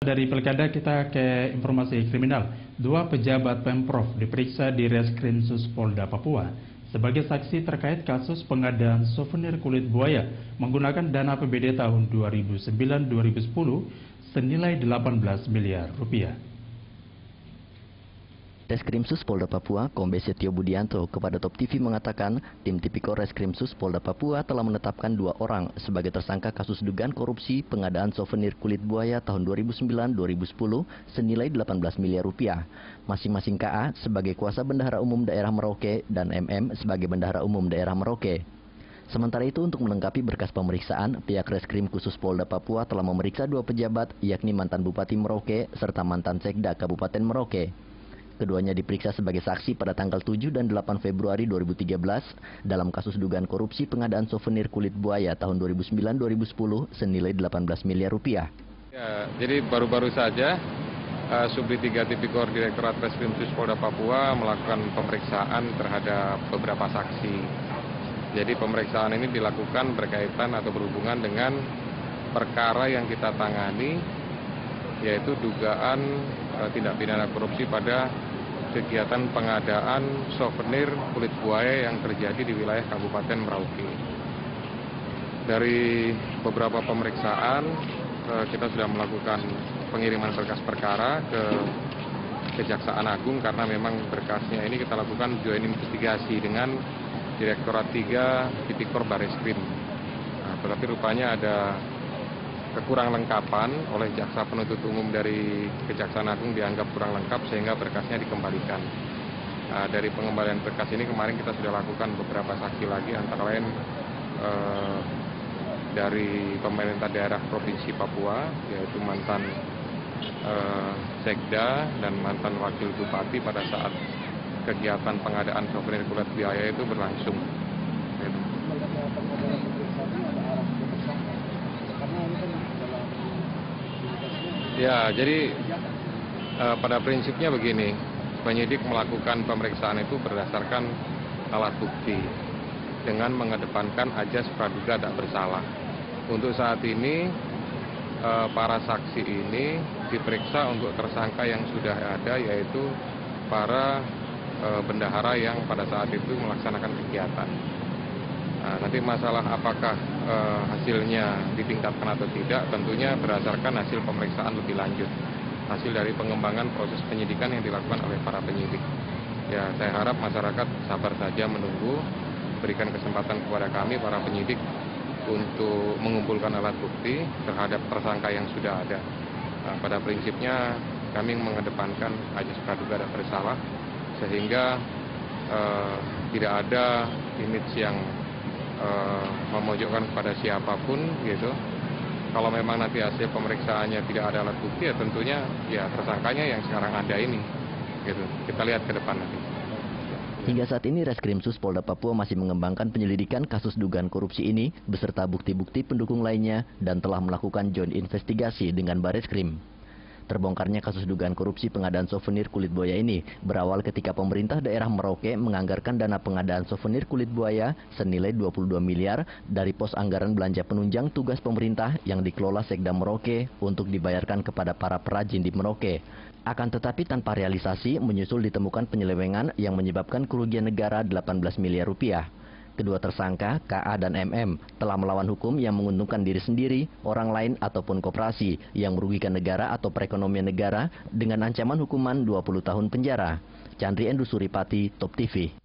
dari Pilkada kita ke informasi kriminal. Dua pejabat Pemprov diperiksa di Reskrimsus Polda Papua sebagai saksi terkait kasus pengadaan souvenir kulit buaya menggunakan dana APBD tahun 2009-2010 senilai 18 miliar rupiah. Reskrimsus Polda Papua, Kombes Setio Budianto kepada Top TV mengatakan, tim Tipikor Reskrimsus Polda Papua telah menetapkan 2 orang sebagai tersangka kasus dugaan korupsi pengadaan souvenir kulit buaya tahun 2009-2010 senilai 18 miliar rupiah. Masing-masing KA sebagai kuasa Bendahara Umum Daerah Merauke dan MM sebagai Bendahara Umum Daerah Merauke. Sementara itu, untuk melengkapi berkas pemeriksaan, pihak Reskrim Khusus Polda Papua telah memeriksa 2 pejabat, yakni mantan Bupati Merauke serta mantan Sekda Kabupaten Merauke. Keduanya diperiksa sebagai saksi pada tanggal 7 dan 8 Februari 2013 dalam kasus dugaan korupsi pengadaan souvenir kulit buaya tahun 2009-2010 senilai 18 miliar rupiah. Ya, jadi baru-baru saja Subdit 3 Tipikor Direktorat Reskrimsus Polda Papua melakukan pemeriksaan terhadap beberapa saksi. Jadi pemeriksaan ini dilakukan berkaitan atau berhubungan dengan perkara yang kita tangani, yaitu dugaan tindak pidana korupsi pada kegiatan pengadaan souvenir kulit buaya yang terjadi di wilayah Kabupaten Merauke. Dari beberapa pemeriksaan, kita sudah melakukan pengiriman berkas perkara ke Kejaksaan Agung karena memang berkasnya ini kita lakukan joint investigasi dengan Direktorat 3 Tipikor Bareskrim. Tetapi rupanya ada kekurang lengkapan oleh jaksa penuntut umum dari Kejaksaan Agung dianggap kurang lengkap sehingga berkasnya dikembalikan. Dari pengembalian berkas ini kemarin kita sudah lakukan beberapa saksi lagi, antara lain dari pemerintah daerah Provinsi Papua, yaitu mantan Sekda dan mantan Wakil Bupati pada saat kegiatan pengadaan souvenir kulit buaya itu berlangsung. Ya, jadi pada prinsipnya begini, penyidik melakukan pemeriksaan itu berdasarkan alat bukti dengan mengedepankan ajas praduga tak bersalah. Untuk saat ini, para saksi ini diperiksa untuk tersangka yang sudah ada, yaitu para bendahara yang pada saat itu melaksanakan kegiatan. Nanti masalah apakah hasilnya ditingkatkan atau tidak tentunya berdasarkan hasil pemeriksaan lebih lanjut, hasil dari pengembangan proses penyidikan yang dilakukan oleh para penyidik. Ya, saya harap masyarakat sabar saja menunggu, berikan kesempatan kepada kami para penyidik untuk mengumpulkan alat bukti terhadap tersangka yang sudah ada. Pada prinsipnya kami mengedepankan ajas praduga tak bersalah sehingga tidak ada image yang memojokkan kepada siapapun gitu. Kalau memang nanti hasil pemeriksaannya tidak ada alat bukti, ya tentunya ya tersangkanya yang sekarang ada ini gitu. Kita lihat ke depan nanti. Hingga saat ini Reskrimsus Polda Papua masih mengembangkan penyelidikan kasus dugaan korupsi ini beserta bukti-bukti pendukung lainnya dan telah melakukan joint investigasi dengan Bareskrim. Terbongkarnya kasus dugaan korupsi pengadaan souvenir kulit buaya ini berawal ketika pemerintah daerah Merauke menganggarkan dana pengadaan souvenir kulit buaya senilai 22 miliar dari pos anggaran belanja penunjang tugas pemerintah yang dikelola Sekda Merauke untuk dibayarkan kepada para perajin di Merauke. Akan tetapi tanpa realisasi menyusul ditemukan penyelewengan yang menyebabkan kerugian negara 18 miliar rupiah. Kedua tersangka, KA dan MM, telah melawan hukum yang menguntungkan diri sendiri, orang lain ataupun koperasi yang merugikan negara atau perekonomian negara dengan ancaman hukuman 20 tahun penjara. Chandri Endu Suripati, Top TV.